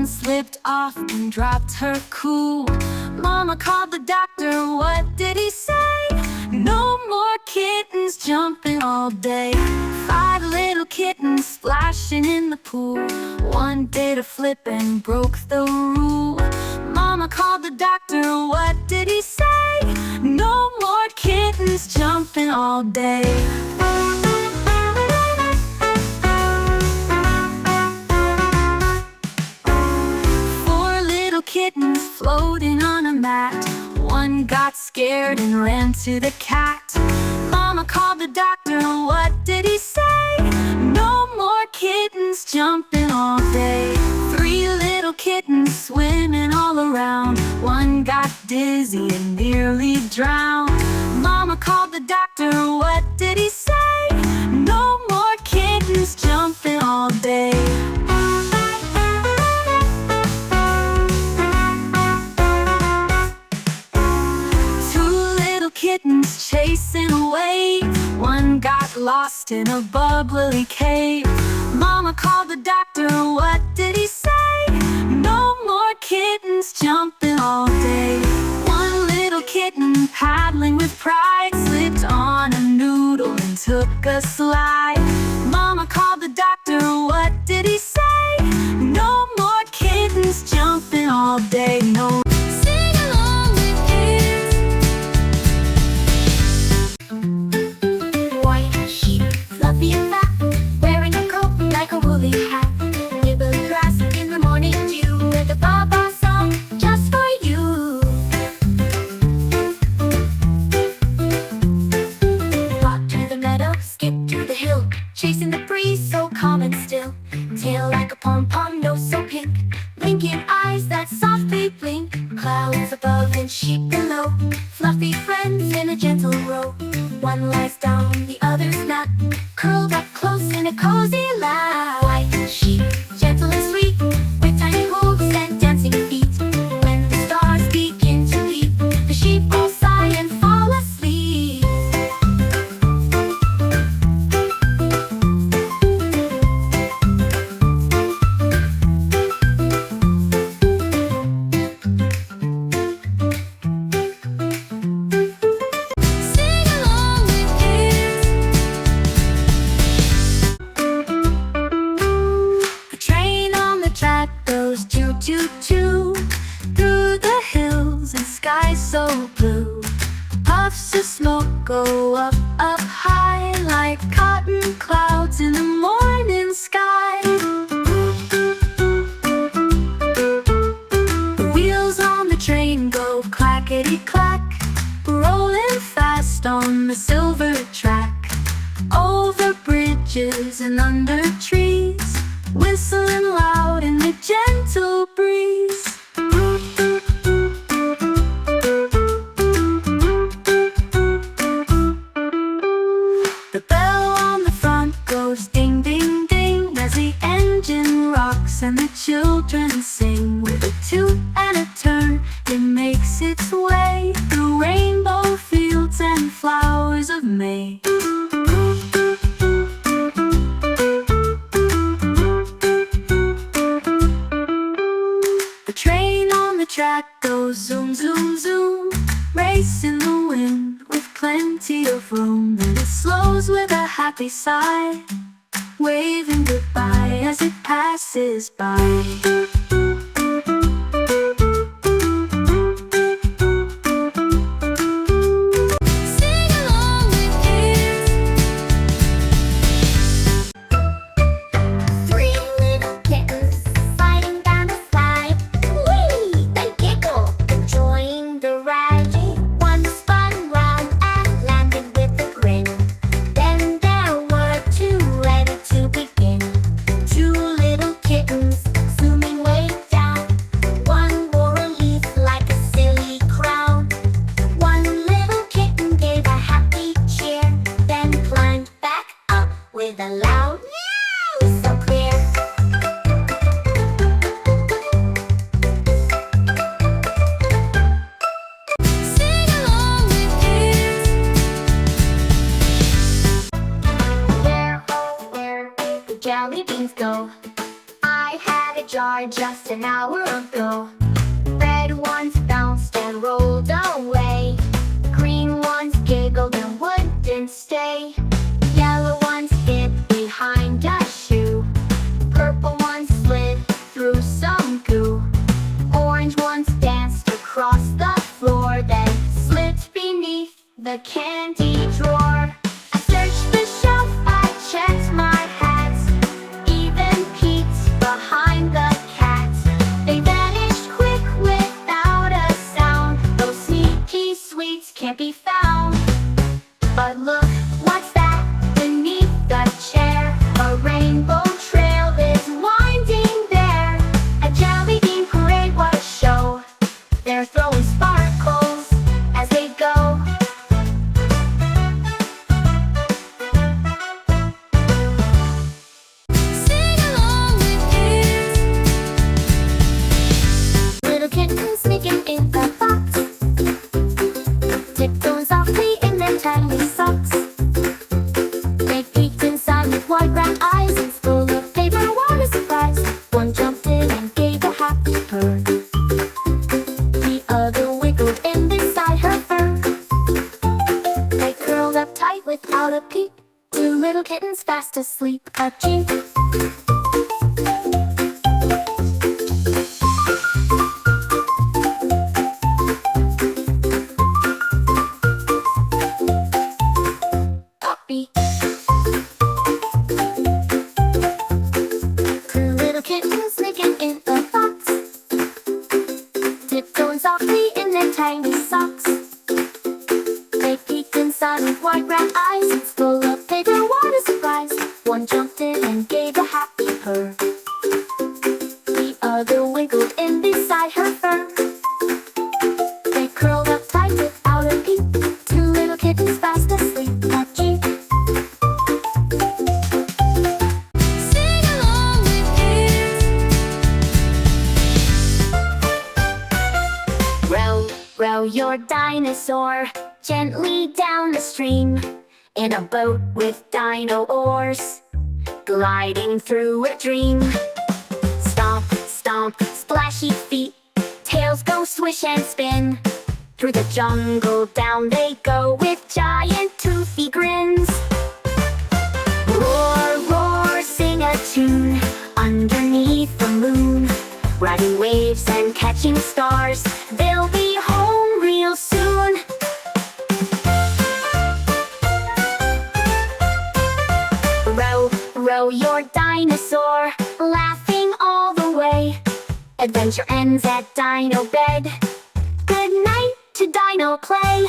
One slipped off and dropped her cool. Mama called the doctor, what did he say? No more kittens jumping all day. 5 little kittens splashing in the pool. One did a flip and broke the rule. Mama called the doctor, what did he say? No more kittens jumping all day. 4 little kittens floating on a mat. One got scared and ran to the cat. Mama called the doctor, what did he say? No more kittens jumping all day. 3 little kittens swimming all around. One got dizzy and nearly drowned. Mama called the doctor, what did he say? No more kittens jumping all day. 2 little kittens chasing a wave. One got lost in a bubbly cave. Mama called the doctor, what did he say? No more kittens jumping all day. 1 little kitten paddling with pride slipped on a noodle and took a slide. Mama called the doctor, what did he say? No more kittens jumping all day. No. Sing along with kids. White sheep, fluffy and fat, wearing a coat like a woolly hat. Nibble grass in the morning dew, with a baba song just for you. Walk to the meadow, skip to the hill, chasing the breeze so calm and still. Tail like a pom-pom, nose so pink, blinking eyes that softly blink. Clouds above and sheep below, fluffy friends in a gentle row. One lies down, the other's not, curled up close in a cozy lap. White sheep, gentle and sweet, with tiny hooves and dancing feet. When the stars begin to leap, the sheep all sigh and fall asleep. Sing along with kids. The train on the track goes choo choo choo through the hills and skies so blue. Puffs of smoke go up, up high like cotton clouds in the morning sky. The wheels on the train go clackety clack, rolling fast on the silver track. Over bridges and under trees, whistling loud in the gentle breeze. The bell on the front goes ding ding ding as the engine rocks and the children sing. With a toot and a turn, it makes its way through rainbow fields and flowers of May. The train on the track goes zoom zoom zoom, racing the wind with plenty of room. And it slows with a happy sigh, waving goodbye as it passes by. Sing along with kids. 3 little kittens sliding down the slide. Whee! They giggle, enjoying the ride. One spun round and landed with a grin. Then there were 2 ready to begin. 2 little kittens zooming jar just an hour ago. Red ones bounced and rolled away. Green ones giggled and wouldn't stay. Yellow ones hid behind a shoe. Purple ones slid through some goo. Orange ones danced across the floor, then slipped beneath the candy drawer. I searched the shelf, I checked my hats, even peeked behind the cats. They vanished quick without a sound. Those sneaky sweets can't be found. But look, what's that beneath the chair? A rainbow trail is winding there. A jelly bean parade, what a show. They're throwing sparkles as they go. Sing along with kids. Little kittens sneaking in the box, tiptoeing softly in their tiny socks. They peeked inside with wide round eyes and full of paper. What a surprise! One jumped in and gave a happy purr. The other wiggled in beside her fur. They curled up tight without a peep. Two little kittens fast asleep. Catchy. Upbeat. Two little kittens sneaking in a box, tiptoeing softly in their tiny socks. They peeked inside with wide round eyes and full of paper. What a surprise! One jumped in and gave a happy purr. The other wiggled in beside her fur. They curled up tight without a peep. Two little kittens fast asleep. Catchy. Sing along with kids. Row, row your dinosaur gently down the stream, in a boat with dino oars, gliding through a dream. Stomp, stomp, splashy feet, tails go swish and spin. Through the jungle down they go with giant toothy grins. Roar, roar, sing a tune underneath the moon, riding waves and catching stars. They'll be home real soon. Row, row your dinosaur, laughing all the way. Adventure ends at Dino Bed. Good night to Dino Play.